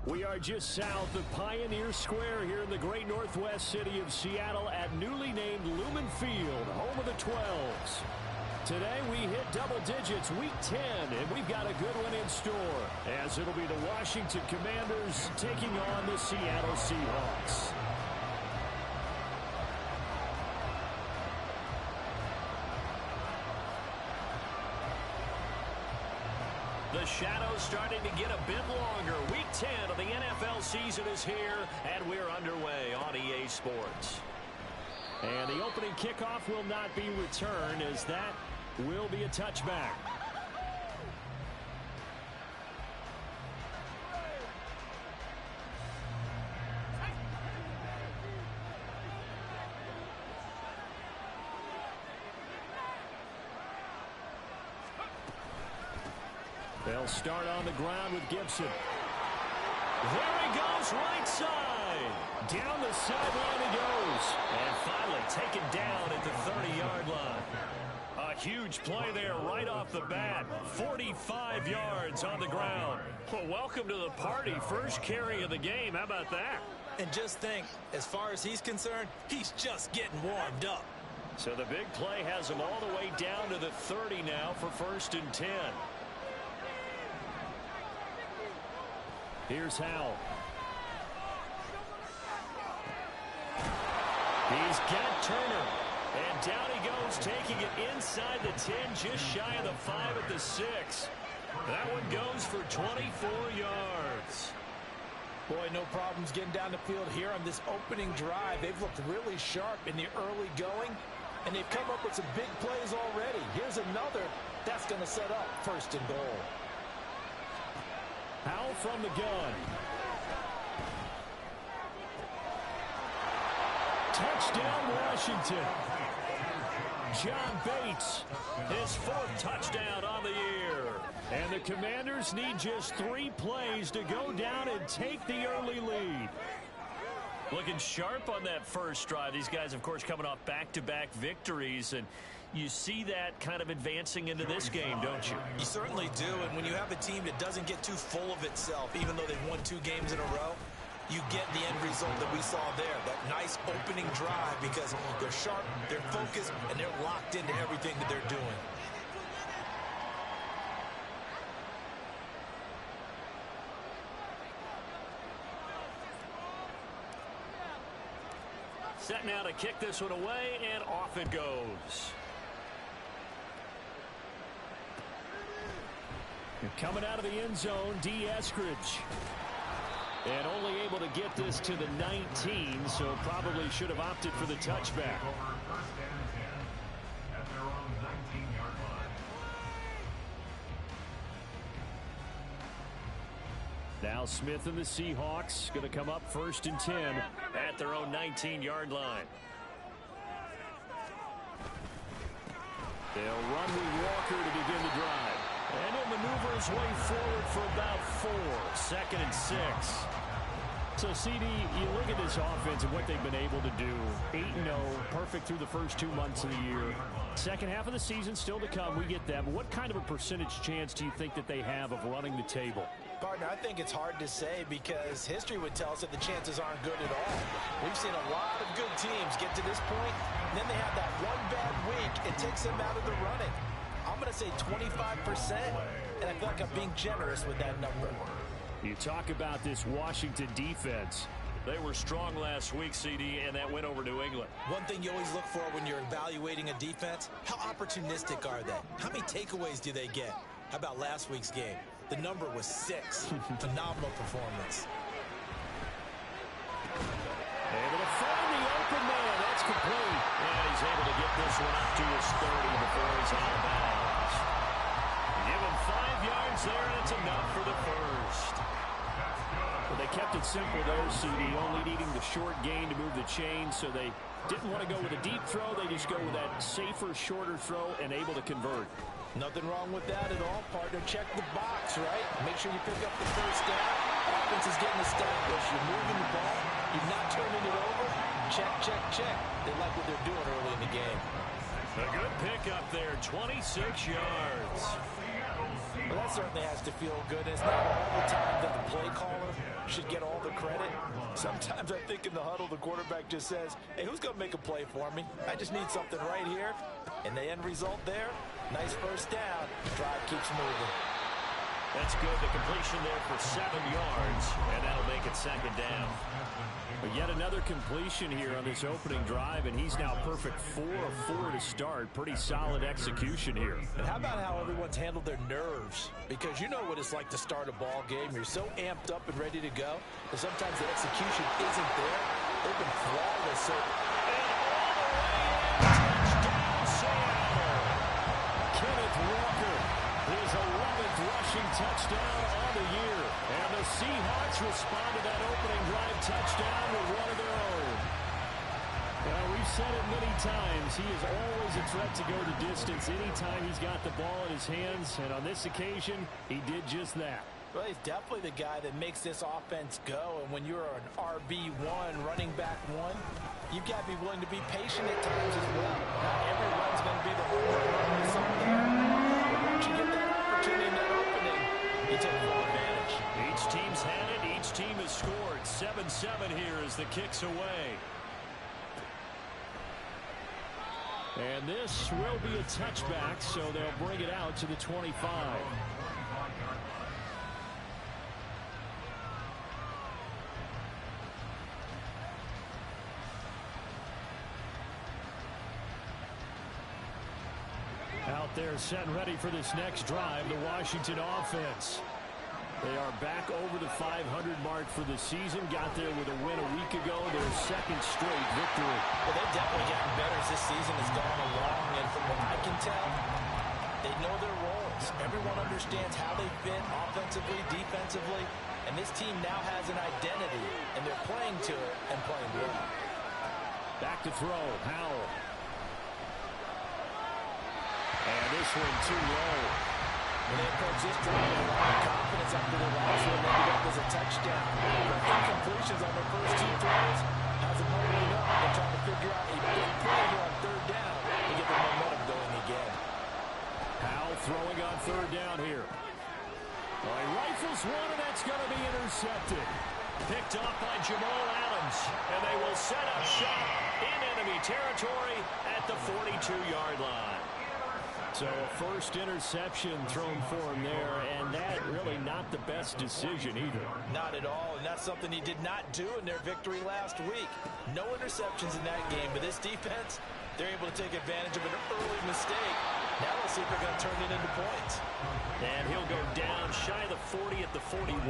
We are just south of Pioneer Square here in the great northwest city of Seattle at newly named Lumen Field, home of the 12s. Today we hit double digits, week 10, and we've got a good one in store, as it'll be the Washington Commanders taking on the Seattle Seahawks. The shadow's starting to get a bit longer. Week 10 of the NFL season is here, and we're underway on EA Sports. And the opening kickoff will not be returned, as that will be a touchback. They'll start on the ground with Gibson. There he goes, right side. Down the sideline he goes. And finally taken down at the 30-yard line. A huge play there right off the bat. 45 yards on the ground. Well, welcome to the party. First carry of the game. How about that? And just think, as far as he's concerned, he's just getting warmed up. So the big play has him all the way down to the 30 now for 1st and 10. Here's Howell. He's got Turner. And down he goes, taking it inside the 10, just shy of the 5 at the 6. That one goes for 24 yards. Boy, no problems getting down the field here on this opening drive. They've looked really sharp in the early going, and they've come up with some big plays already. Here's another. That's going to set up 1st and goal. Howell from the gun. Touchdown, Washington. John Bates, his 4th touchdown on the year. And the Commanders need just 3 plays to go down and take the early lead. Looking sharp on that first drive. These guys, of course, coming off back-to-back victories, and you see that kind of advancing into this game, don't you? You certainly do, and when you have a team that doesn't get too full of itself, even though they've won 2 games in a row, you get the end result that we saw there, that nice opening drive, because they're sharp, they're focused, and they're locked into everything that they're doing. Set now to kick this one away, and off it goes. Coming out of the end zone, D. Eskridge. And only able to get this to the 19, so probably should have opted for the touchback. Now Smith and the Seahawks going to come up 1st and 10 at their own 19-yard line. They'll run with Walker to begin the drive. And he'll maneuver his way forward for about 4. 2nd and 6. So, CD, you look at this offense and what they've been able to do. 8-0, perfect through the first 2 months of the year. Second half of the season still to come. We get that. But what kind of a percentage chance do you think that they have of running the table? Partner, I think it's hard to say because history would tell us that the chances aren't good at all. We've seen a lot of good teams get to this point, and then they have that one bad week. It takes them out of the running. I'm going to say 25%, and I feel like I'm being generous with that number. You talk about this Washington defense. They were strong last week, CD, and that went over New England. One thing you always look for when you're evaluating a defense, how opportunistic are they? How many takeaways do they get? How about last week's game? The number was 6. Phenomenal performance. Able to find the open man. That's complete. And he's able to get this one up to his 30 before he's out of bounds. Give him 5 yards there, and it's enough for the first. Well, they kept it simple there, CD, only needing the short gain to move the chain, so they didn't want to go with a deep throw. They just go with that safer, shorter throw and able to convert. Nothing wrong with that at all, partner. Check the box, right? Make sure you pick up the first down. Offense is getting established. You're moving the ball. You're not turning it over. Check, check, check. They like what they're doing early in the game. A good pick up there, 26 yards. Well, that certainly has to feel good. It's not all the time that the play caller should get all the credit. Sometimes I think in the huddle, the quarterback just says, hey, who's going to make a play for me? I just need something right here. And the end result there, nice first down. Drive keeps moving. That's good. The completion there for 7 yards, and that'll make it second down. But yet another completion here on this opening drive, and he's now perfect 4 of 4 to start. Pretty solid execution here. And how about how everyone's handled their nerves? Because you know what it's like to start a ball game. You're so amped up and ready to go, and sometimes the execution isn't there. They've been flawless. So, and all the way in, touchdown Seattle. Kenneth Walker, his 11th rushing touchdown on the year. And the Seahawks respond to that opening drive touchdown with one of their own. Well, we've said it many times. He is always a threat to go the distance anytime he's got the ball in his hands. And on this occasion, he did just that. Well, he's definitely the guy that makes this offense go. And when you're an RB1, running back one, you've got to be willing to be patient at times as well. Not every run's going to be the home run or something. But once you get that opportunity in that opening, you take full advantage. Each team's had it. Each team has scored. 7-7 here as the kick's away. And this will be a touchback, so they'll bring it out to the 25. Out there set and ready for this next drive, the Washington offense. They are back over the 500 mark for the season. Got there with a win a week ago, their second straight victory. Well, they've definitely gotten better as this season has gone along. And from what I can tell, they know their roles. Everyone understands how they fit offensively, defensively. And this team now has an identity, and they're playing to it and playing well. Back to throw, Howell. And this one too low. When they approach this drive, they have a lot of confidence after the last one ended up as a touchdown. The incompletions on their first 2 throws has them holding up. They're trying to figure out a big play here on 3rd down to get the momentum going again. Howell throwing on 3rd down here. Well, he rifles one, and that's going to be intercepted. Picked off by Jamal Adams, and they will set up shop in enemy territory at the 42-yard line. So a first interception thrown for him there, and that really not the best decision either. Not at all, and that's something he did not do in their victory last week. No interceptions in that game, but this defense, they're able to take advantage of an early mistake. Now we'll see if they're going to turn it into points. And he'll go down shy of the 40 at the 41.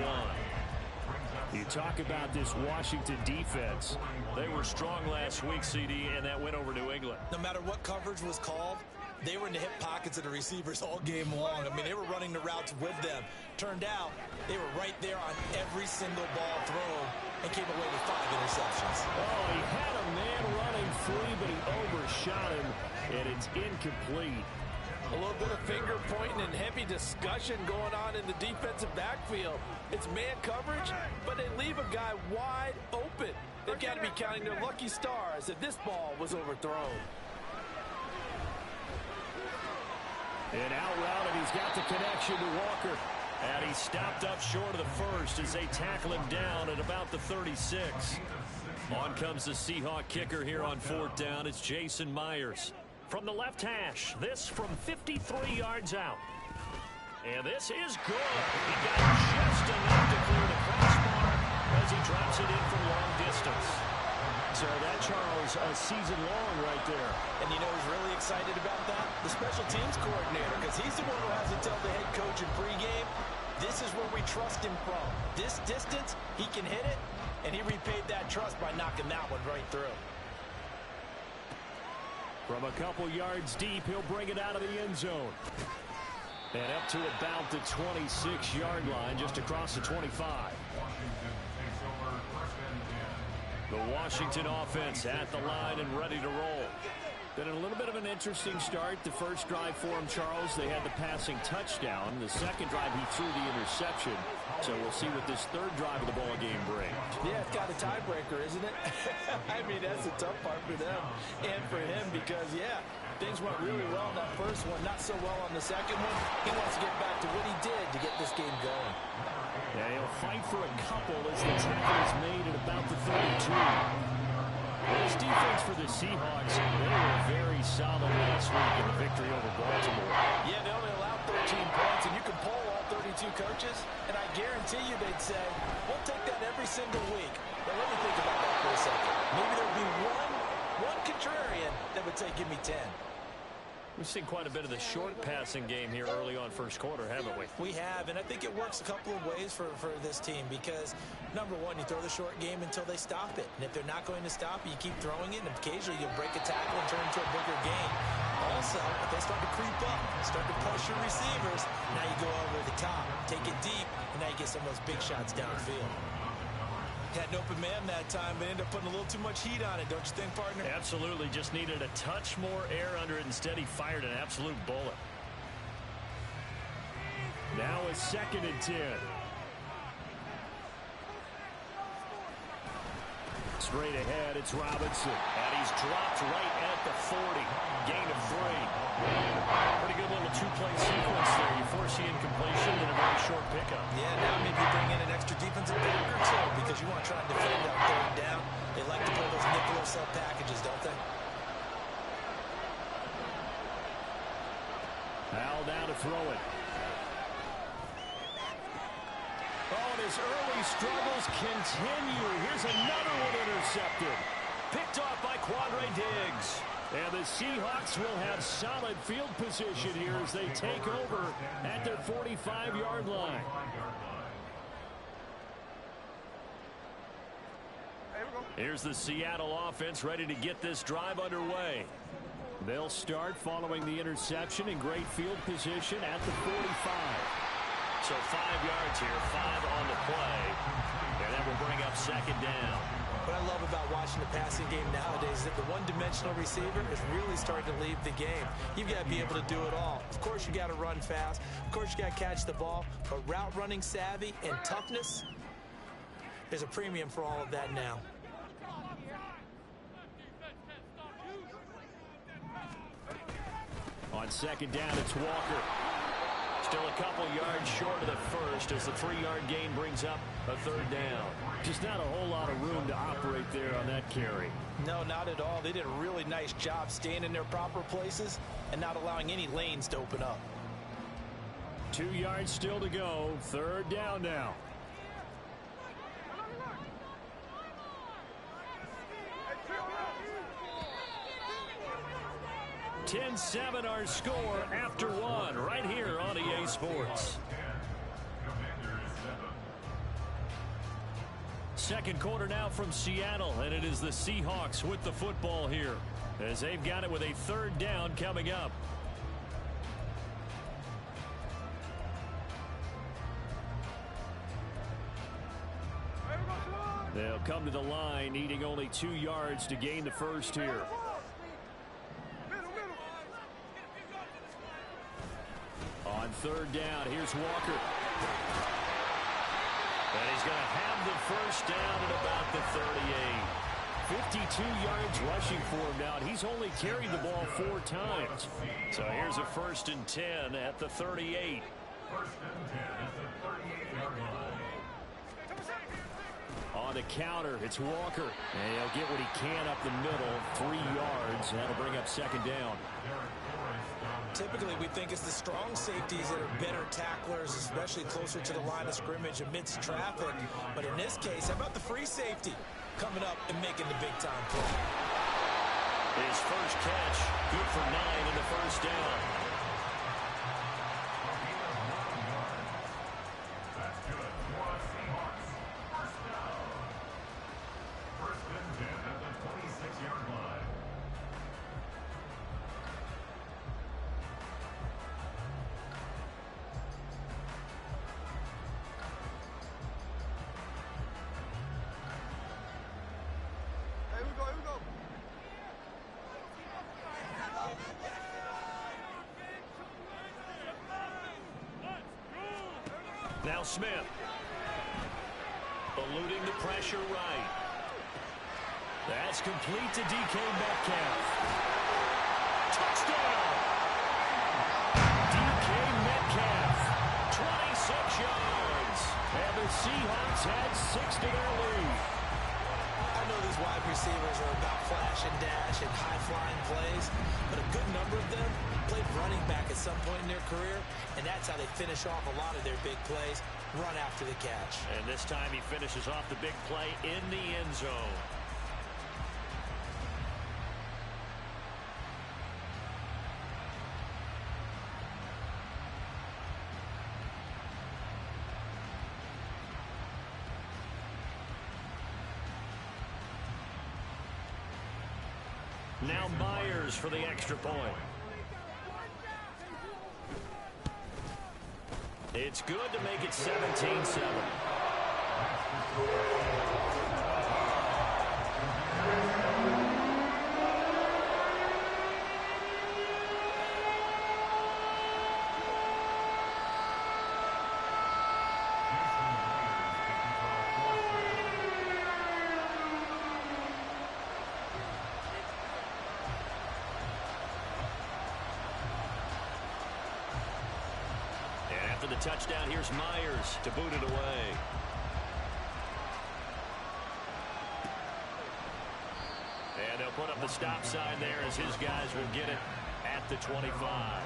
You talk about this Washington defense. They were strong last week, CD, and that went over New England. No matter what coverage was called, they were in the hip pockets of the receivers all game long. I mean, they were running the routes with them. Turned out, they were right there on every single ball thrown and came away with 5 interceptions. Oh, he had a man running free, but he overshot him, and it's incomplete. A little bit of finger pointing and heavy discussion going on in the defensive backfield. It's man coverage, but they leave a guy wide open. They've got to be counting their lucky stars that this ball was overthrown. And out route, and he's got the connection to Walker. And he's stopped up short of the first as they tackle him down at about the 36. On comes the Seahawk kicker here on 4th down. It's Jason Myers. From the left hash, this from 53 yards out. And this is good. He got just enough to clear the crossbar as he drops it in from long distance. So that, Charles, a season long right there. And you know who's really excited about that? The special teams coordinator, because he's the one who has to tell the head coach in pregame, this is where we trust him from. This distance, he can hit it, and he repaid that trust by knocking that one right through. From a couple yards deep, he'll bring it out of the end zone. And up to about the 26-yard line, just across the 25. The Washington offense at the line and ready to roll. Been a little bit of an interesting start. The first drive for him, Charles, they had the passing touchdown. The second drive, he threw the interception. So we'll see what this 3rd drive of the ball game brings. Yeah, it's got a tiebreaker, isn't it? I mean, that's a tough part for them and for him because, yeah, things went really well in that first first one, not so well on the second one. He wants to get back to what he did to get this game going. Yeah, he'll fight for a couple as the tackle is made at about the 32. This defense for the Seahawks, they were very solid last week in the victory over Baltimore. Yeah, they only allowed 13 points, and you can poll all 32 coaches, and I guarantee you they'd say, we'll take that every single week. But let me think about that for a second. Maybe there'd be one contrarian that would say, give me 10. We've seen quite a bit of the short passing game here early on first quarter, haven't we? We have, and I think it works a couple of ways for this team because, number one, you throw the short game until they stop it. And if they're not going to stop it, you keep throwing it, and occasionally you'll break a tackle and turn it into a bigger game. Also, if they start to creep up, start to pressure receivers, now you go over the top, take it deep, and now you get some of those big shots downfield. Had an open man that time, but ended up putting a little too much heat on it, don't you think, partner? Absolutely. Just needed a touch more air under it. Instead, he fired an absolute bullet. Now a 2nd and 10. Straight ahead, it's Robinson. And he's dropped right at the 40. Gain of 3. Pretty good little two-play sequence there. You force the incompletion and a very short pickup. Yeah, now maybe you bring in an extra defensive back or two because you want to try and defend out 3rd down. They like to play those nickel or sub packages, don't they? Al now to throw it. Oh, and his early struggles continue. Here's another one intercepted. Picked off by Quandre Diggs. And the Seahawks will have solid field position here as they take over at their 45-yard line. Here's the Seattle offense ready to get this drive underway. They'll start following the interception in great field position at the 45. So 5 yards here, 5 on the play. And that will bring up 2nd down. What I love about watching the passing game nowadays is that the one-dimensional receiver is really starting to leave the game. You've got to be able to do it all. Of course, you got to run fast. Of course, you got to catch the ball. But route running savvy and toughness, there's a premium for all of that now. On 2nd down, it's Walker. Still a couple yards short of the first as the 3-yard gain brings up a 3rd down. Just not a whole lot of room to operate there on that carry. No, not at all. They did a really nice job staying in their proper places and not allowing any lanes to open up. 2 yards still to go. 3rd down now. (10-7) our score after 1 right here on EA Sports. 2nd quarter now from Seattle, and it is the Seahawks with the football here as they've got it with a 3rd down coming up. They'll come to the line needing only 2 yards to gain the first here. On 3rd down, here's Walker. And he's going to have the first down at about the 38. 52 yards rushing for him now, and he's only carried the ball 4 times. So here's a 1st and 10 at the 38. On the counter, it's Walker. And he'll get what he can up the middle, 3 yards. That'll bring up 2nd down. Typically, we think it's the strong safeties that are better tacklers, especially closer to the line of scrimmage amidst traffic. But in this case, how about the free safety coming up and making the big-time play? His first catch, good for 9 in the 1st down. Now Smith. Eluding the pressure right. That's complete to DK Metcalf. Touchdown! the Seahawks had 6 to their lead. I know these wide receivers are about flash and dash and high-flying plays, but a good number of them played running back at some point in their career, and that's how they finish off a lot of their big plays, run after the catch. And this time he finishes off the big play in the end zone. Now Myers for the extra point. It's good to make it 17-7. After the touchdown, here's Myers to boot it away. And they'll put up the stop sign there as his guys will get it at the 25.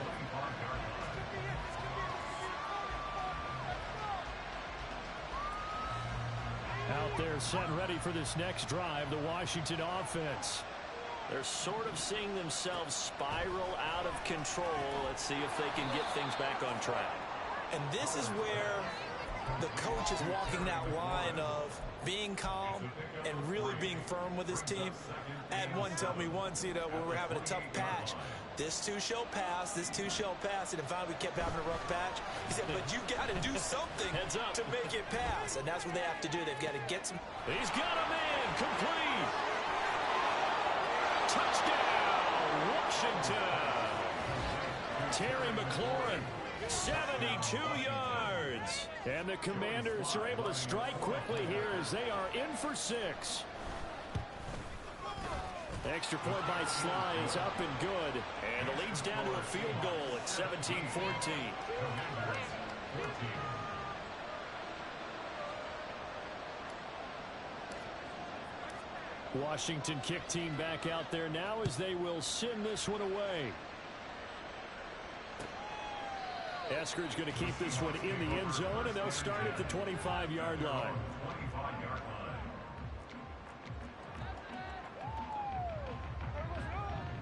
Out there set and ready for this next drive, the Washington offense. They're sort of seeing themselves spiral out of control. Let's see if they can get things back on track. And this is where the coach is walking that line of being calm and really being firm with his team. I had one tell me once, when we're having a tough patch, this too shall pass, this too shall pass. And finally we kept having a rough patch. He said, but you got to do something to make it pass. And that's what they have to do. They've got to get some. He's got him in. Complete. Touchdown, Washington. Terry McLaurin. 72 yards. And the Commanders are able to strike quickly here as they are in for 6. Extra point by Sly is up and good. And the lead's down to a field goal at 17-14. Washington kick team back out there now as they will send this one away. Esker's going to keep this one in the end zone, and they'll start at the 25-yard line.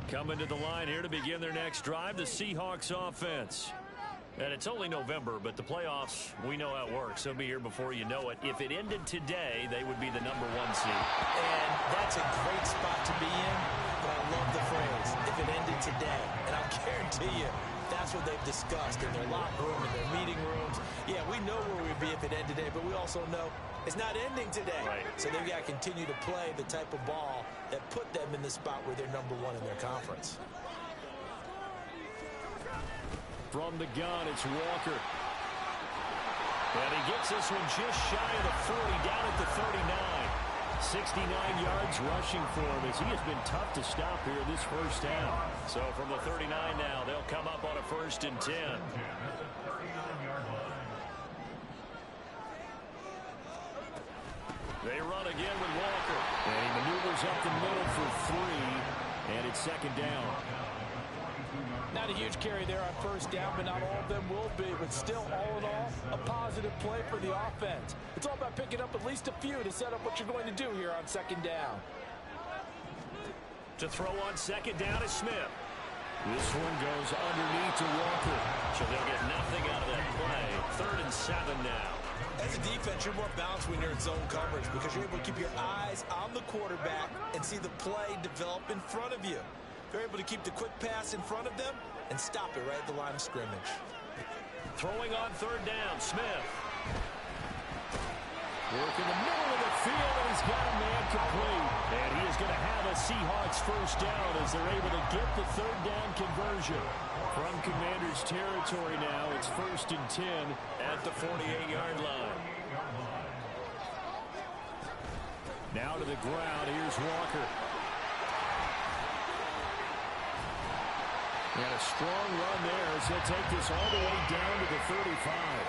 Coming to the line here to begin their next drive, the Seahawks offense. And it's only November, but the playoffs, we know how it works. They'll be here before you know it. If it ended today, they would be the #1 seed. And that's a great spot to be in, but I love the phrase, if it ended today. And I'll guarantee you, that's what they've discussed in their locker room, in their meeting rooms. Yeah, we know where we'd be if it ended today, but we also know it's not ending today. Right. So they've got to continue to play the type of ball that put them in the spot where they're #1 in their conference. From the gun, it's Walker. And he gets this one just shy of the 40, down at the 39. 69 yards rushing for him as he has been tough to stop here this first half. So from the 39 now, they'll come up on a 1st and 10. They run again with Walker. And he maneuvers up the middle for 3. And it's 2nd down. Not a huge carry there on 1st down, but not all of them will be. But still, all in all, a positive play for the offense. It's all about picking up at least a few to set up what you're going to do here on 2nd down. To throw on 2nd down is Smith. This one goes underneath to Walker. So they'll get nothing out of that play. 3rd and 7 now. As a defense, you're more balanced when you're in zone coverage because you're able to keep your eyes on the quarterback and see the play develop in front of you. They're able to keep the quick pass in front of them and stop it right at the line of scrimmage. Throwing on 3rd down, Smith. Work in the middle of the field, and he's got a man complete. And he is going to have a Seahawks 1st down as they're able to get the 3rd down conversion. From Commanders territory now, it's 1st and 10 at the 48-yard line. Now to the ground, here's Walker. And a strong run there as he'll take this all the way down to the 35.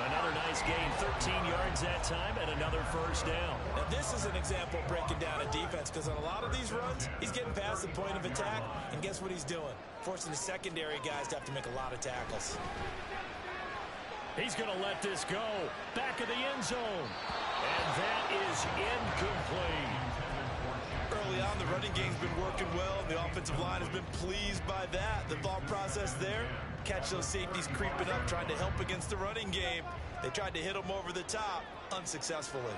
Another nice gain, 13 yards that time, and another first down. Now, this is an example of breaking down a defense, because on a lot of these runs, he's getting past the point of attack, and guess what he's doing? Forcing the secondary guys to have to make a lot of tackles. He's going to let this go. Back of the end zone. And that is incomplete. Early on, the running game's been working well, and the offensive line has been pleased by that. The thought process there, catch those safeties creeping up, trying to help against the running game. They tried to hit them over the top, unsuccessfully.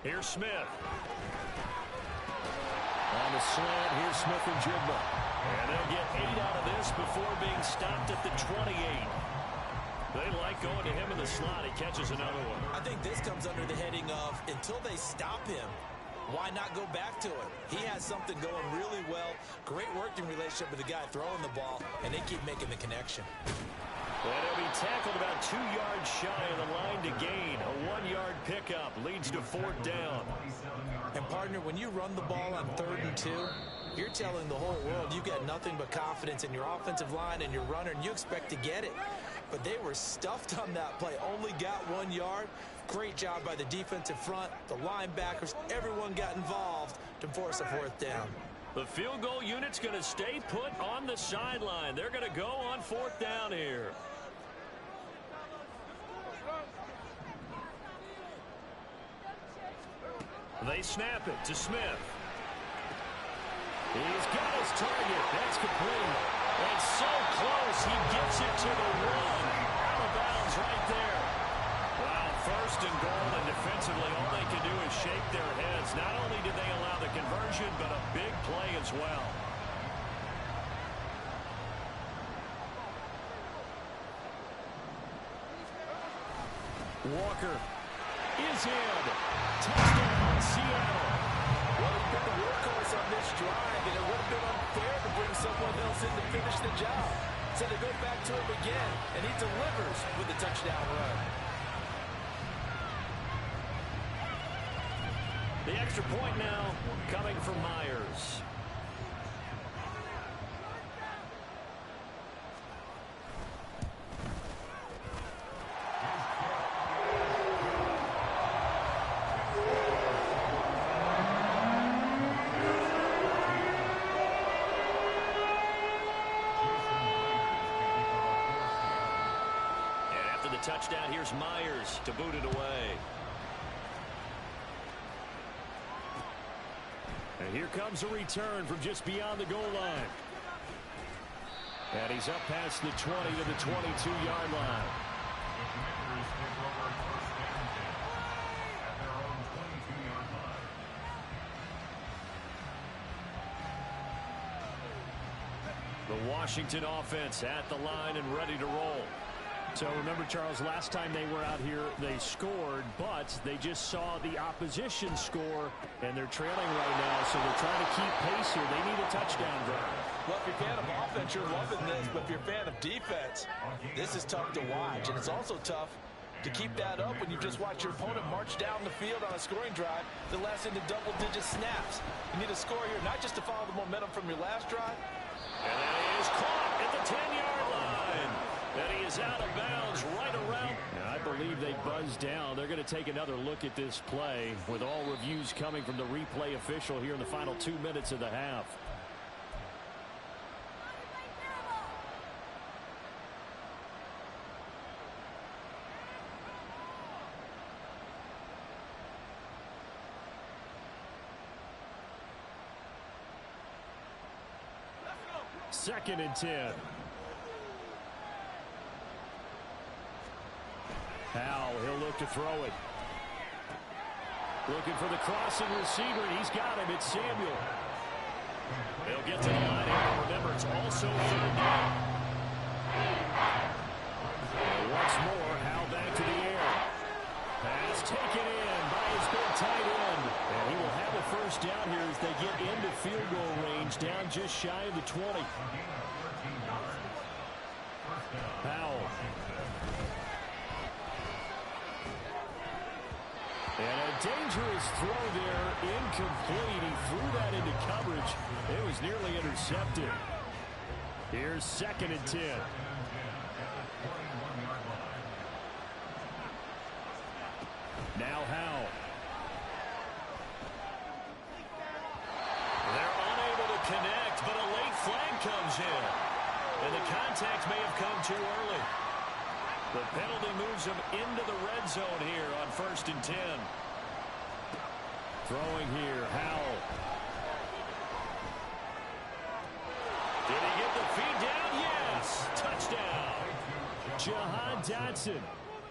Here's Smith. On the slant, here's Smith and Jigba. And they'll get 8 out of this before being stopped at the 28. They like going to him in the slot. He catches another one. I think this comes under the heading of, until they stop him, why not go back to it? He has something going really well. Great working relationship with the guy throwing the ball, and they keep making the connection. And he'll be tackled about 2 yards shy of the line to gain. A 1-yard pickup leads to 4th down. And, partner, when you run the ball on 3rd and 2, you're telling the whole world you've got nothing but confidence in your offensive line and your runner, and you expect to get it. But they were stuffed on that play, only got 1 yard. Great job by the defensive front, the linebackers, everyone got involved to force a 4th down. The field goal unit's going to stay put on the sideline. They're going to go on 4th down here. They snap it to Smith. He's got his target. That's complete. And so close, he gets it to the 1. Out of bounds right there. Wow, 1st and goal, and defensively, all they can do is shake their heads. Not only did they allow the conversion, but a big play as well. Walker is in. Touchdown, Seattle. Well, he's been the workhorse on this drive, and it would have been unfair to bring someone else in to finish the job. So they go back to him again, and he delivers with a touchdown run. The extra point now coming from Myers. Touchdown, here's Myers to boot it away. And here comes a return from just beyond the goal line. And he's up past the 20 to the 22-yard line. The Washington offense at the line and ready to roll. So remember, Charles, last time they were out here, they scored, but they just saw the opposition score, and they're trailing right now, so they're trying to keep pace here. They need a touchdown drive. Well, if you're a fan of offense, you're loving this, but if you're a fan of defense, this is tough to watch, and it's also tough to keep that up when you just watch your opponent march down the field on a scoring drive that lasts into double-digit snaps. You need a score here, not just to follow the momentum from your last drive. And that is caught at the 10-yard line. And he is out of bounds right around. And I believe they buzzed down. They're going to take another look at this play with all reviews coming from the replay official here in the final 2 minutes of the half. Second and 10. Powell, he'll look to throw it. Looking for the crossing receiver, and he's got him. It's Samuel. They'll get to the line here. Remember, it's also 3rd down. And once more, Howell back to the air. Pass taken in by his big tight end. And he will have a first down here as they get into field goal range, down just shy of the 20. Powell. And a dangerous throw there, incomplete. He threw that into coverage. It was nearly intercepted. Here's 2nd and 10. Now Howell. They're unable to connect, but a late flag comes in. And the contact may have come too early. The penalty moves him into the red zone here on 1st and 10. Throwing here, Howell. Did he get the feed down? Yes! Touchdown! Jahan Dotson.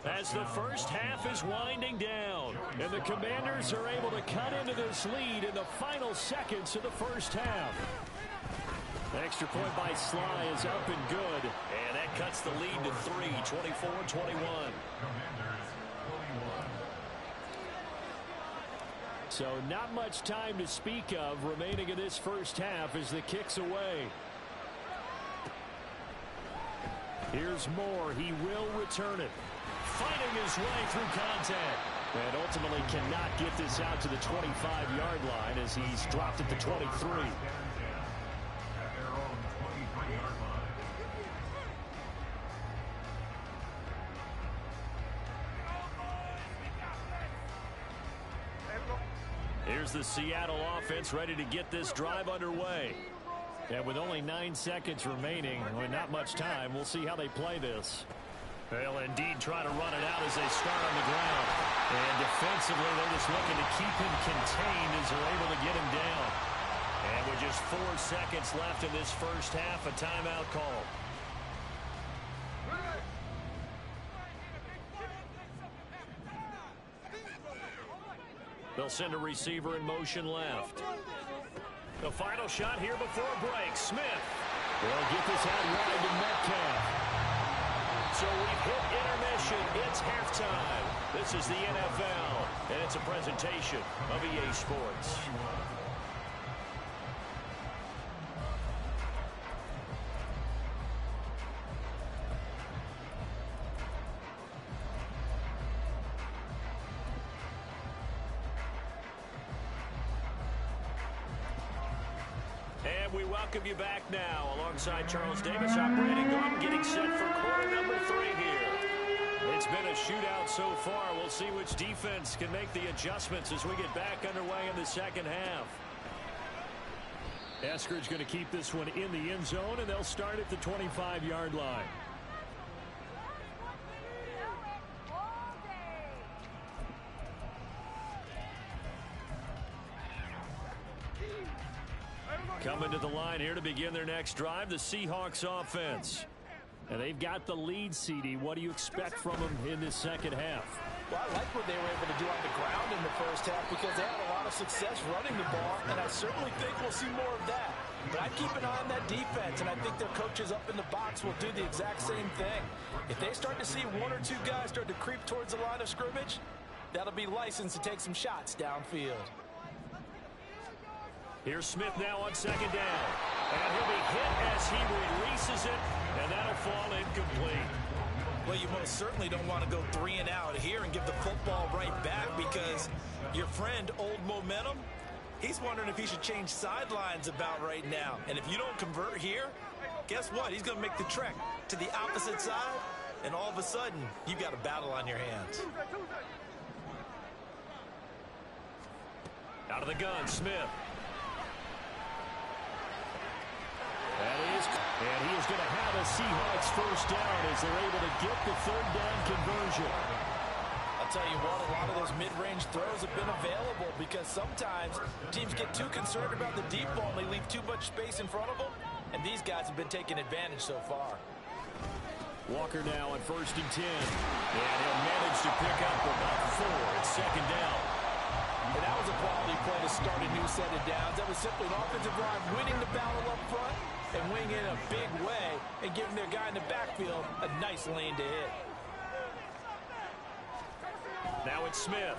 As the first half is winding down, and the Commanders are able to cut into this lead in the final seconds of the first half. The extra point by Sly is up and good, and that cuts the lead to 3, 24-21. So not much time to speak of remaining in this first half as the kick's away. Here's Moore. He will return it. Fighting his way through contact. And ultimately cannot get this out to the 25-yard line as he's dropped at the 23. Here's the Seattle offense ready to get this drive underway. And with only 9 seconds remaining, and not much time, we'll see how they play this. They'll indeed try to run it out as they start on the ground. And defensively, they're just looking to keep him contained as they're able to get him down. And with just 4 seconds left in this first half, a timeout call. They'll send a receiver in motion left. The final shot here before a break. Smith. They'll get this out wide to Metcalf. So we've hit intermission. It's halftime. This is the NFL, and it's a presentation of EA Sports. And we welcome you back now alongside Charles Davis, operating gun, getting set for quarter number 3 here. It's been a shootout so far. We'll see which defense can make the adjustments as we get back underway in the second half. Eskridge going to keep this one in the end zone, and they'll start at the 25-yard line. Coming to the line here to begin their next drive, the Seahawks offense. And they've got the lead, CD. What do you expect from them in this second half? Well, I like what they were able to do on the ground in the first half because they had a lot of success running the ball, and I certainly think we'll see more of that. But I keep an eye on that defense, and I think their coaches up in the box will do the exact same thing. If they start to see 1 or 2 guys start to creep towards the line of scrimmage, that'll be licensed to take some shots downfield. Here's Smith now on second down. And he'll be hit as he releases it, and that'll fall incomplete. Well, you most certainly don't want to go 3 and out here and give the football right back because your friend, Old Momentum, he's wondering if he should change sidelines about right now. And if you don't convert here, guess what? He's going to make the trek to the opposite side, and all of a sudden, you've got a battle on your hands. Out of the gun, Smith. And he is going to have a Seahawks first down as they're able to get the 3rd down conversion. I'll tell you what, a lot of those mid-range throws have been available because sometimes teams get too concerned about the deep ball and they leave too much space in front of them, and these guys have been taking advantage so far. Walker now on 1st and 10. And he'll manage to pick up about 4. It's 2nd down. And that was a quality play to start a new set of downs. That was simply an offensive line winning the battle up front and winning in a big way and giving their guy in the backfield a nice lane to hit. Now it's Smith.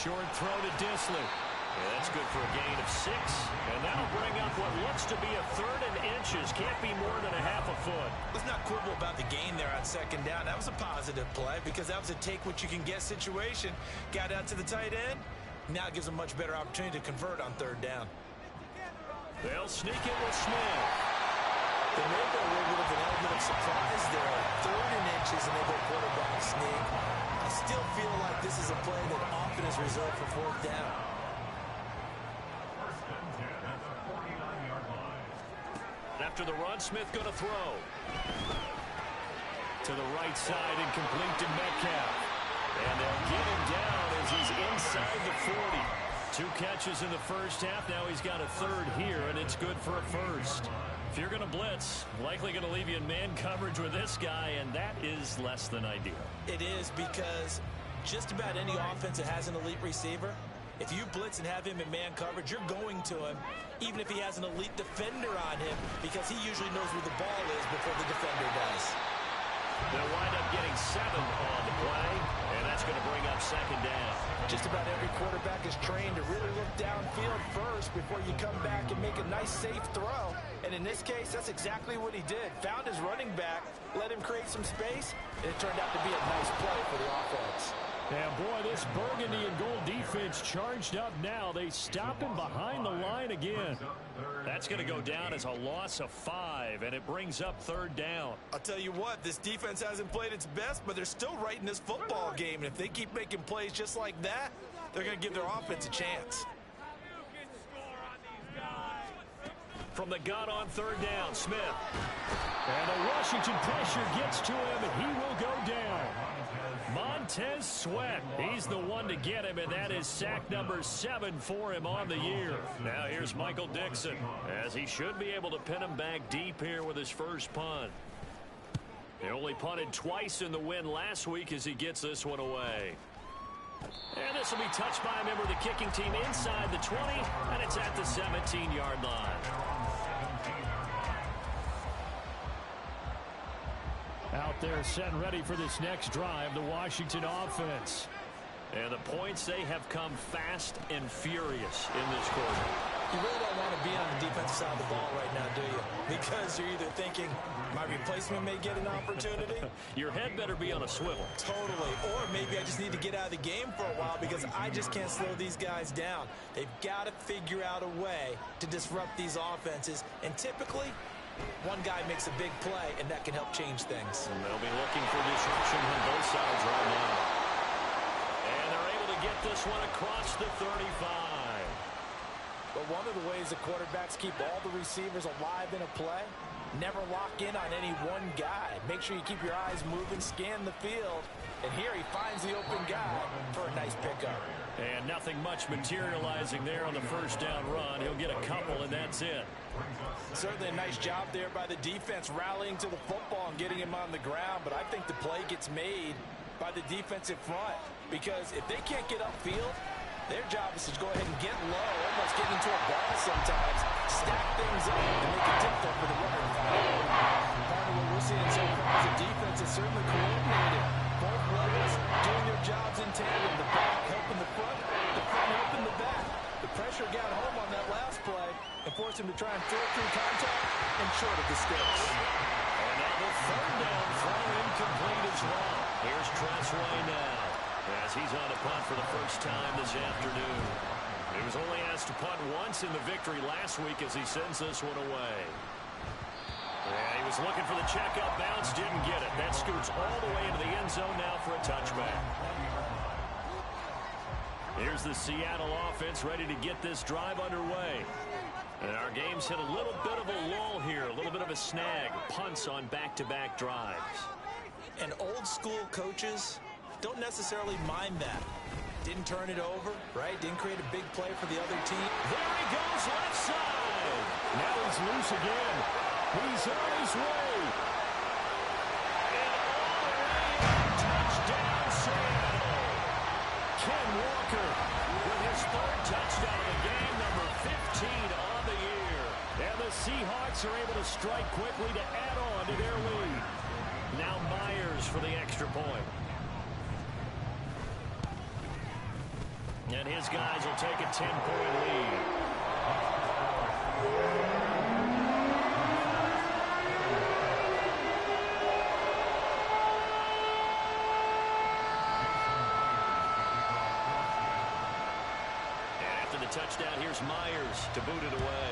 Short throw to Disley. Yeah, that's good for a gain of 6. And that'll bring up what looks to be a 3rd and inches. Can't be more than a half a foot. Let's not quibble about the gain there on 2nd down. That was a positive play because that was a take-what-you-can-get situation. Got out to the tight end. Now it gives a much better opportunity to convert on 3rd down. They'll sneak it with Smith. There may be a little bit of an element of surprise there. 3rd and inches, and they go quarterback sneak. I still feel like this is a play is reserved for fourth down. After the run, Smith going to throw. To the right side and complete to Metcalf. And they'll get him down as he's inside the 40. 2 catches in the first half. Now he's got a third here, and it's good for a first. If you're going to blitz, likely going to leave you in man coverage with this guy, and that is less than ideal. It is, because just about any offense that has an elite receiver, if you blitz and have him in man coverage, you're going to him, even if he has an elite defender on him, because he usually knows where the ball is before the defender does. They'll wind up getting 7 on the play, and that's going to bring up second down. Just about every quarterback is trained to really look downfield first before you come back and make a nice, safe throw. And in this case, that's exactly what he did. Found his running back, let him create some space, and it turned out to be a nice play for the offense. And boy, this burgundy and gold defense charged up now. They stop him behind the line again. That's going to go down as a loss of 5, and it brings up third down. I'll tell you what, this defense hasn't played its best, but they're still right in this football game. And if they keep making plays just like that, they're going to give their offense a chance. From the gun on third down, Smith. And the Washington pressure gets to him, and he will go down. Montez Sweat, he's the one to get him, and that is sack number 7 for him on the year. Now here's Michael Dixon, as he should be able to pin him back deep here with his first punt. He only punted twice in the win last week as he gets this one away. And this will be touched by a member of the kicking team inside the 20, and it's at the 17-yard line. Out there set and ready for this next drive, the Washington offense. And the points, they have come fast and furious in this quarter. You really don't want to be on the defensive side of the ball right now, do you? Because you're either thinking, my replacement may get an opportunity. Your head better be on a swivel. Totally. Or maybe I just need to get out of the game for a while because I just can't slow these guys down. They've got to figure out a way to disrupt these offenses. And typically, one guy makes a big play, and that can help change things. And they'll be looking for disruption on both sides right now. And they're able to get this one across the 35. But one of the ways the quarterbacks keep all the receivers alive in a play, never lock in on any one guy. Make sure you keep your eyes moving, scan the field. And here he finds the open guy for a nice pickup. And nothing much materializing there on the first down run. He'll get a couple, and that's it. Certainly a nice job there by the defense, rallying to the football and getting him on the ground. But I think the play gets made by the defensive front. Because if they can't get upfield, their job is to go ahead and get low, almost get into a ball sometimes, stack things up, and make it difficult for the runner. Part of what we're seeing so far is the defense is certainly coordinated. Both levels doing their jobs in tandem. The back helping the front helping the back. The pressure got home on that last play and forced him to try and throw through contact and short of the sticks. And now the third down throw incomplete as well. Here's Tressway now, as he's on a punt for the first time this afternoon. He was only asked to punt once in the victory last week as he sends this one away. Yeah, he was looking for the checkup bounce, didn't get it. That scoots all the way into the end zone now for a touchback. Here's the Seattle offense ready to get this drive underway. And our game's hit a little bit of a lull here, a little bit of a snag. Punts on back-to-back drives. And old school coaches don't necessarily mind that. Didn't turn it over, right? Didn't create a big play for the other team. There he goes, left side. Now he's loose again. He's on his way. And all touchdown, Seattle. Ken Walker with his third touchdown of the game, number 15 on the year. And the Seahawks are able to strike quickly to add on to their lead. Now Myers for the extra point. And his guys will take a 10-point lead. And after the touchdown, here's Myers to boot it away.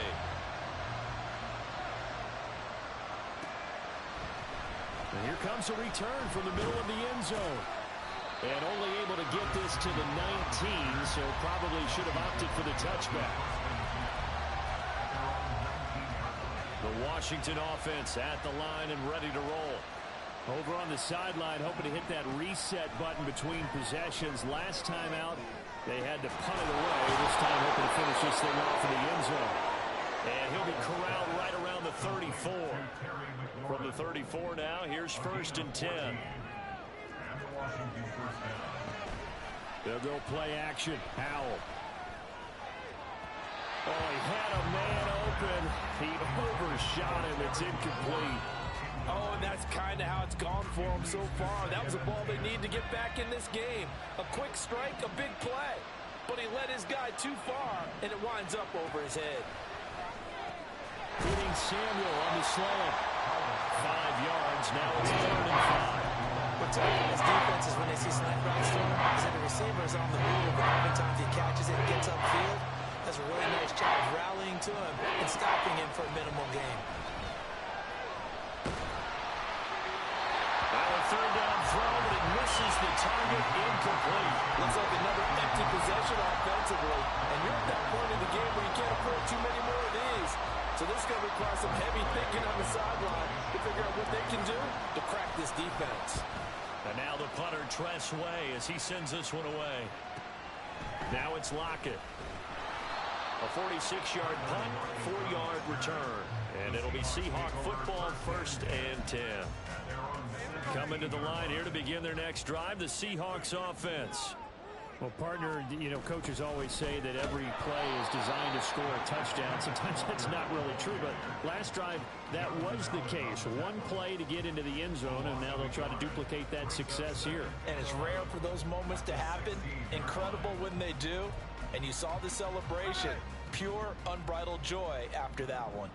And here comes a return from the middle of the end zone. And only able to get this to the 19, so probably should have opted for the touchback. The Washington offense at the line and ready to roll. Over on the sideline, hoping to hit that reset button between possessions. Last time out, they had to punt it away. This time hoping to finish this thing off in the end zone. And he'll be corralled right around the 34. From the 34 now, here's 1st and 10. They'll go play action. Howell. Oh, he had a man open. He overshot him. It's incomplete. Oh, and that's kind of how it's gone for him so far. That was a ball they need to get back in this game. A quick strike, a big play. But he led his guy too far, and it winds up over his head. Hitting Samuel on the slant. 5 yards. Now it's 3rd and 5. What's up in this defense is when they see slant routes to him, is that the receiver is on the move, and oftentimes he catches it and gets upfield. Does a really nice job of rallying to him and stopping him for a minimal gain. Now a 3rd down throw, but it misses the target. Incomplete. Looks like another empty possession offensively. And you're at that point in the game where you can't afford too many more of these. So this is going to require some heavy thinking on the sideline to figure out what they can do to crack this defense. And now the punter Tress Way as he sends this one away. Now it's Lockett. A 46-yard punt, 4-yard return. And it'll be Seahawk football, 1st and 10. Coming to the line here to begin their next drive, the Seahawks offense. Well, partner, you know, coaches always say that every play is designed to score a touchdown. Sometimes that's not really true, but last drive, that was the case. One play to get into the end zone, and now they'll try to duplicate that success here. And it's rare for those moments to happen. Incredible when they do. And you saw the celebration. Pure, unbridled joy after that one.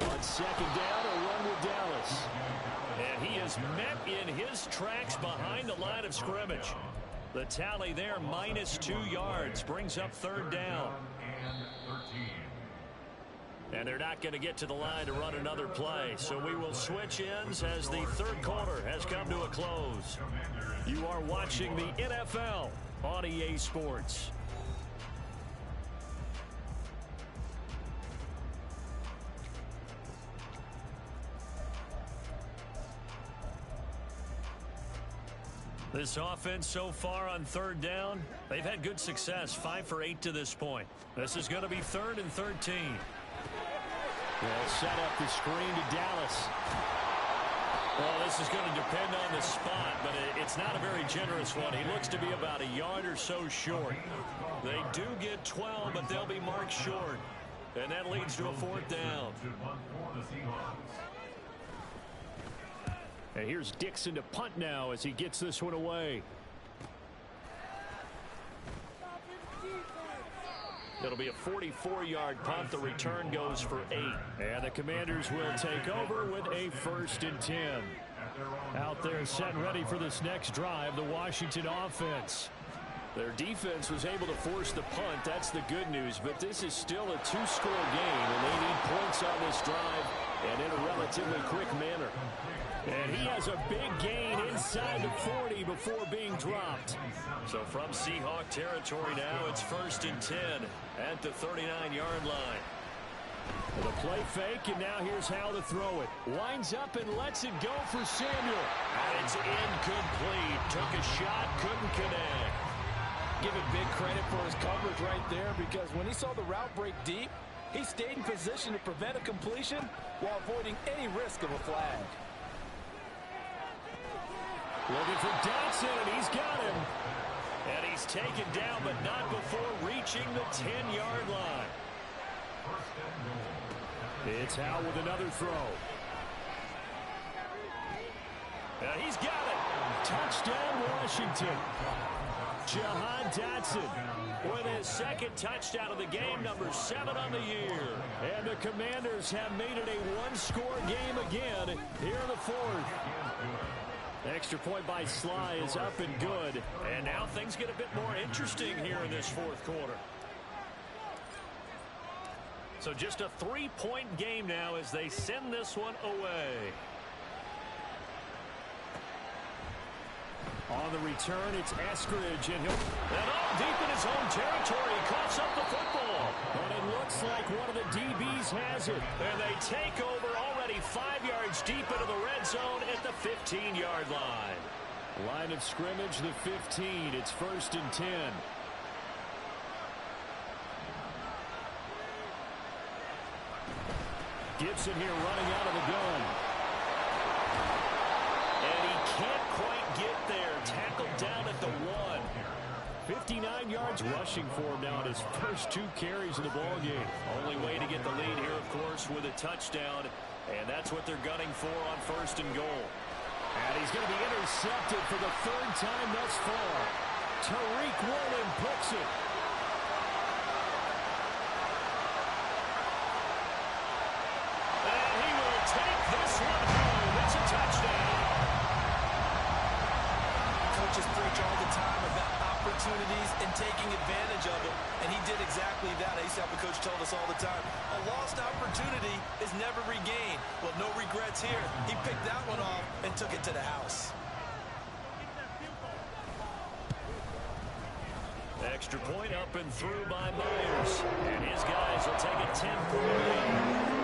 On 2nd down, a run with Dallas. And he is met in his tracks behind the line of scrimmage. The tally there, -2 yards, brings up 3rd down. And they're not going to get to the line to run another play. So we will switch ends as the 3rd quarter has come to a close. You are watching the NFL on EA Sports. This offense so far on 3rd down, they've had good success, 5 for 8 to this point. This is going to be 3rd and 13. They'll set up the screen to Dallas. Well, this is going to depend on the spot, but it's not a very generous one. He looks to be about a yard or so short. They do get 12, but they'll be marked short. And that leads to a 4th down. And here's Dixon to punt now as he gets this one away. It'll be a 44-yard punt. The return goes for 8. And the Commanders will take over with a 1st and 10. Out there set and ready for this next drive, the Washington offense. Their defense was able to force the punt. That's the good news. But this is still a 2-score game, and they need points on this drive and in a relatively quick manner. And he has a big gain inside the 40 before being dropped. So from Seahawk territory now, it's 1st and 10 at the 39-yard line. The play fake, and now here's how to throw it. Winds up and lets it go for Samuel. And it's incomplete. Took a shot, couldn't connect. Give him big credit for his coverage right there, because when he saw the route break deep, he stayed in position to prevent a completion while avoiding any risk of a flag. Looking for Dotson, and he's got him. And he's taken down, but not before reaching the 10-yard line. It's Howe with another throw. And he's got it. Touchdown, Washington. Jahan Dotson with his 2nd touchdown of the game, number 7 on the year. And the Commanders have made it a 1-score game again here in the 4th. Extra point by Sly is up and good. And now things get a bit more interesting here in this 4th quarter. So just a 3-point game now as they send this one away. On the return, it's Eskridge, and all deep in his own territory. He coughs up the football. But it looks like one of the DBs has it. And they take over already 5 yards deep into the red zone at the 15-yard line. Line of scrimmage, the 15. It's 1st and 10. Gibson here running out of the gun. And he can't quite get there. Tackled down at the 1. 59 yards rushing for him now in his first 2 carries of the ballgame. Only way to get the lead here, of course, with a touchdown. And that's what they're gunning for on 1st and goal. And he's going to be intercepted for the 3rd time thus far. Tariq Woolen picks it. And he will take this one home. It's a touchdown. Coaches preach all the time about opportunities and taking advantage of them, and he did exactly that. I used to have a coach told us all the time, a lost opportunity is never regained. Well, no regrets here. He picked that one off and took it to the house. Extra point up and through by Myers. And his guys will take a 10-point lead.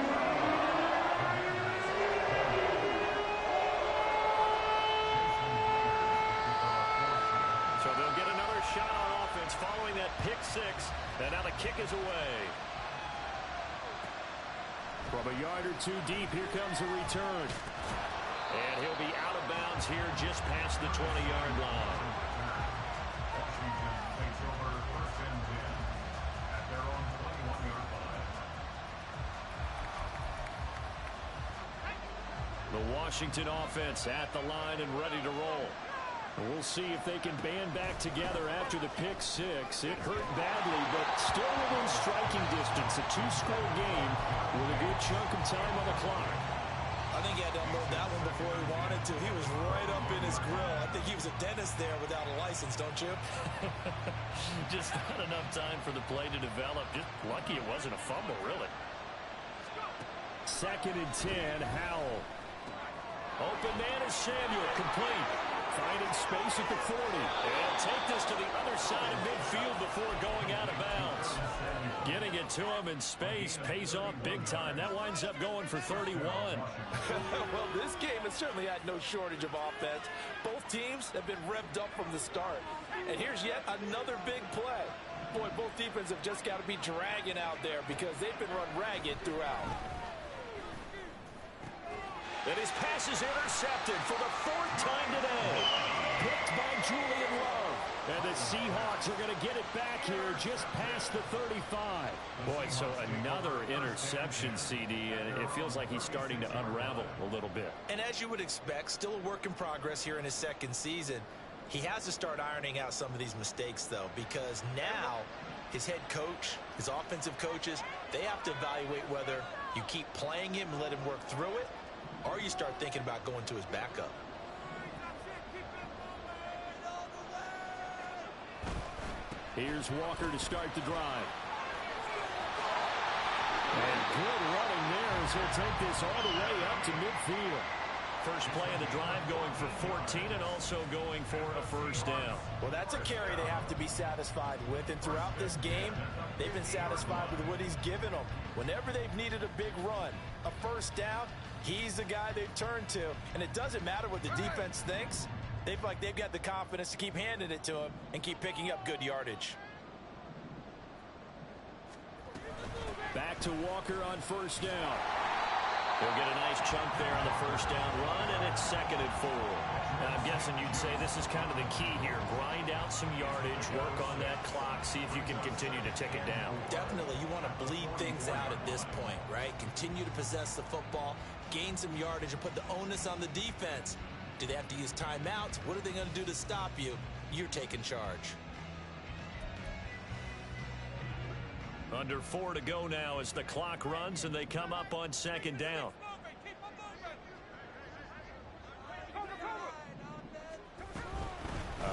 Shot on offense following that pick 6, and now the kick is away. From a yard or 2 deep, here comes a return. And he'll be out of bounds here just past the 20-yard line. The Washington offense at the line and ready to roll. We'll see if they can band back together after the pick 6. It hurt badly, but still within striking distance. A 2-score game with a good chunk of time on the clock. I think he had to unload that one before he wanted to. He was right up in his grill. I think he was a dentist there without a license, don't you? Just not enough time for the play to develop. Just lucky it wasn't a fumble, really. 2nd and 10, Howell. Open man is Samuel, complete. Finding space at the 40. And take this to the other side of midfield before going out of bounds. Getting it to him in space pays off big time. That winds up going for 31. Well, this game has certainly had no shortage of offense. Both teams have been revved up from the start. And here's yet another big play. Boy, both defenses have just got to be dragging out there because they've been run ragged throughout. And his pass is intercepted for the 4th time today. Picked by Julian Love. And the Seahawks are going to get it back here just past the 35. Boy, so another interception, CD, and it feels like he's starting to unravel a little bit. And as you would expect, still a work in progress here in his 2nd season. He has to start ironing out some of these mistakes, though, because now his head coach, his offensive coaches, they have to evaluate whether you keep playing him and let him work through it, or you start thinking about going to his backup. Here's Walker to start the drive. And good running there as he'll take this all the way up to midfield. First play of the drive going for 14 and also going for a 1st down. Well, that's a carry they have to be satisfied with. And throughout this game, they've been satisfied with what he's given them. Whenever they've needed a big run, a 1st down, he's the guy they've turned to. And it doesn't matter what the defense thinks. They feel like they've got the confidence to keep handing it to him and keep picking up good yardage. Back to Walker on 1st down. They'll get a nice chunk there on the 1st down run, and it's 2nd and 4. Now, I'm guessing you'd say this is kind of the key here. Grind out some yardage, work on that clock, see if you can continue to tick it down. Definitely, you want to bleed things out at this point, right? Continue to possess the football, gain some yardage, and put the onus on the defense. Do they have to use timeouts? What are they going to do to stop you? You're taking charge. Under 4 to go now as the clock runs and they come up on 2nd down.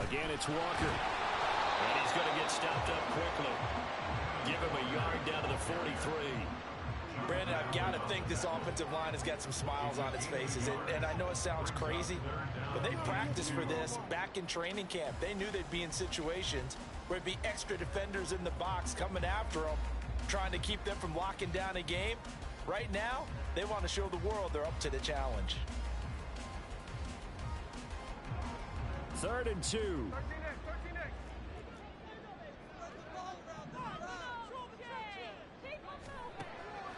Again, it's Walker. And he's going to get stopped up quickly. Give him a yard down to the 43. Brandon, I've got to think this offensive line has got some smiles on its faces. And I know it sounds crazy, but they practiced for this back in training camp. They knew they'd be in situations where there'd be extra defenders in the box coming after them, trying to keep them from locking down a game. Right now, they want to show the world they're up to the challenge. 3rd and 2.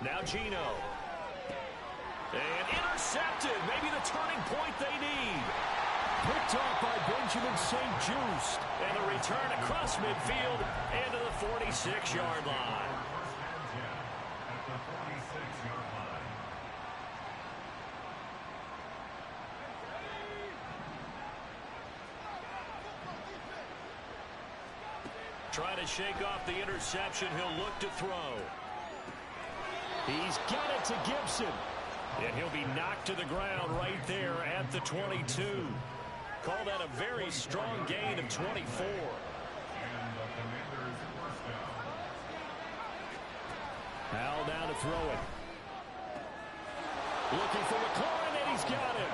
Now Gino. And intercepted. Maybe the turning point they need. Picked off by Benjamin St. Just. And a return across midfield and to the 46-yard line. Trying to shake off the interception. He'll look to throw. He's got it to Gibson. And he'll be knocked to the ground right there at the 22. Call that a very strong gain of 24. Howell down to throw it. Looking for McLaurin, and he's got him.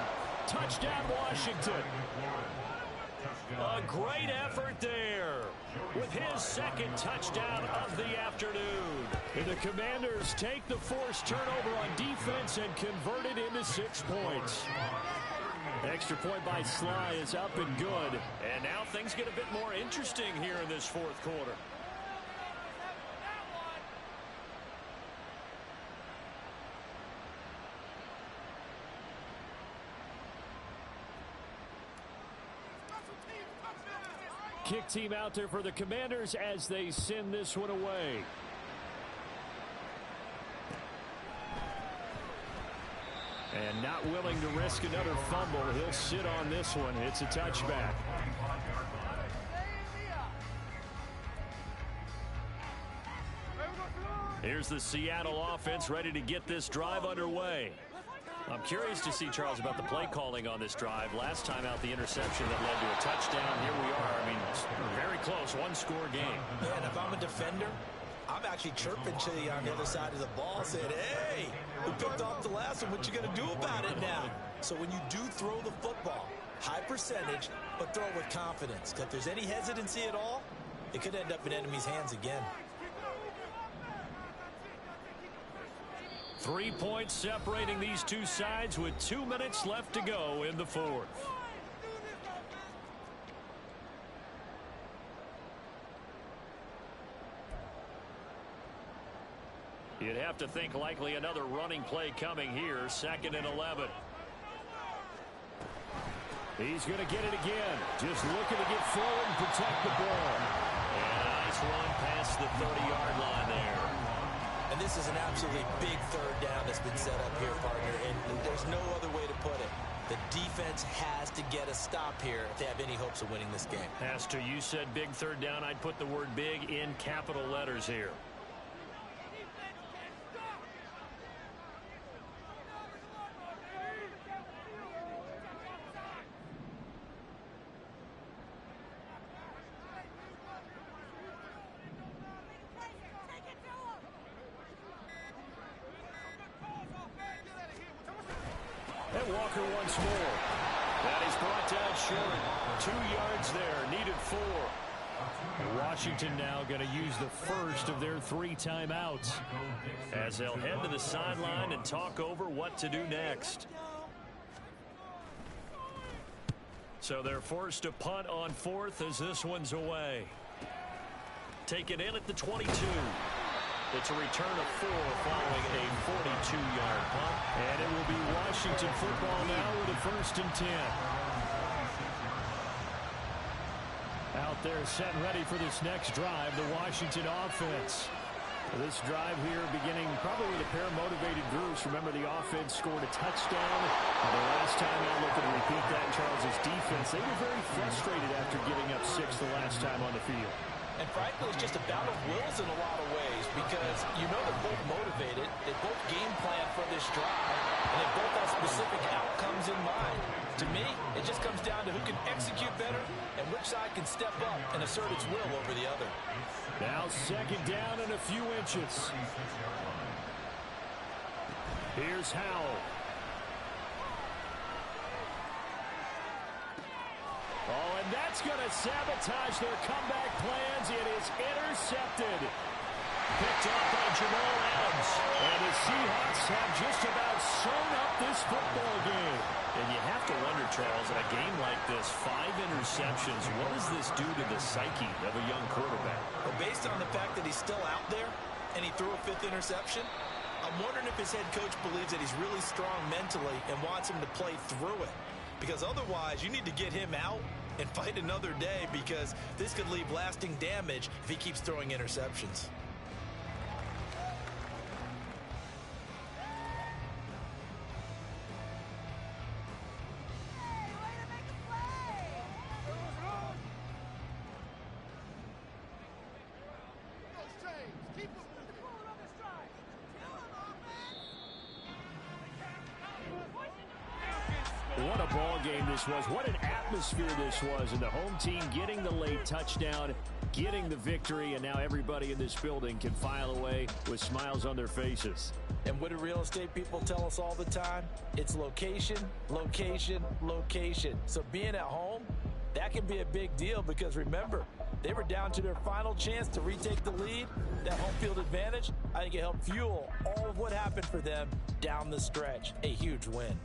Touchdown, Washington. A great effort there with his 2nd touchdown of the afternoon. And the Commanders take the forced turnover on defense and convert it into 6 points. Extra point by Sly is up and good. And now things get a bit more interesting here in this 4th quarter. Kick team out there for the Commanders as they send this one away. And not willing to risk another fumble. He'll sit on this one. It's a touchback. Here's the Seattle offense ready to get this drive underway. I'm curious to see, Charles, about the play calling on this drive. Last time out, the interception that led to a touchdown. Here we are. I mean, very close, 1-score game. Man, if I'm a defender, I'm actually chirping to you on the other side of the ball, saying, hey, we picked off the last one. What you going to do about it now? So when you do throw the football, high percentage, but throw with confidence. Because if there's any hesitancy at all, it could end up in enemy's hands again. 3 points separating these two sides with 2 minutes left to go in the 4th. You'd have to think likely another running play coming here. 2nd and 11. He's going to get it again. Just looking to get forward and protect the ball. And a nice run past the 30-yard line there. And this is an absolutely big 3rd down that's been set up here, partner. And there's no other way to put it. The defense has to get a stop here if they have any hopes of winning this game. Pastor, you said big 3rd down. I'd put the word big in capital letters here. Walker once more. That is brought down short. 2 yards there. Needed 4. Washington now going to use the first of their 3 timeouts as they'll head to the sideline and talk over what to do next. So they're forced to punt on 4th as this one's away. Taken in at the 22. It's a return of 4 following a 42-yard punt. And it will be Washington football now with a 1st and 10. Out there set and ready for this next drive, the Washington offense. This drive here beginning probably with a pair of motivated groups. Remember, the offense scored a touchdown. The last time out, looking to repeat that in Charles's defense, they were very frustrated after giving up 6 the last time on the field. And frankly, it's just a battle of wills in a lot of ways because you know they're both motivated, they both game plan for this drive, and they both have specific outcomes in mind. To me, it just comes down to who can execute better and which side can step up and assert its will over the other. Now 2nd down and a few inches. Here's Howell. Oh, and that's going to sabotage their comeback plans. It is intercepted. Picked off by Jamal Adams. And the Seahawks have just about sewn up this football game. And you have to wonder, Charles, in a game like this, 5 interceptions, what does this do to the psyche of a young quarterback? Well, based on the fact that he's still out there and he threw a 5th interception, I'm wondering if his head coach believes that he's really strong mentally and wants him to play through it. Because otherwise, you need to get him out and fight another day, because this could leave lasting damage if he keeps throwing interceptions. What a ball game this was. What an atmosphere this was. And the home team getting the late touchdown, getting the victory, and now everybody in this building can file away with smiles on their faces. And what do real estate people tell us all the time? It's location, location, location. So being at home, that can be a big deal, because remember, they were down to their final chance to retake the lead. That home field advantage, I think it helped fuel all of what happened for them down the stretch. A huge win.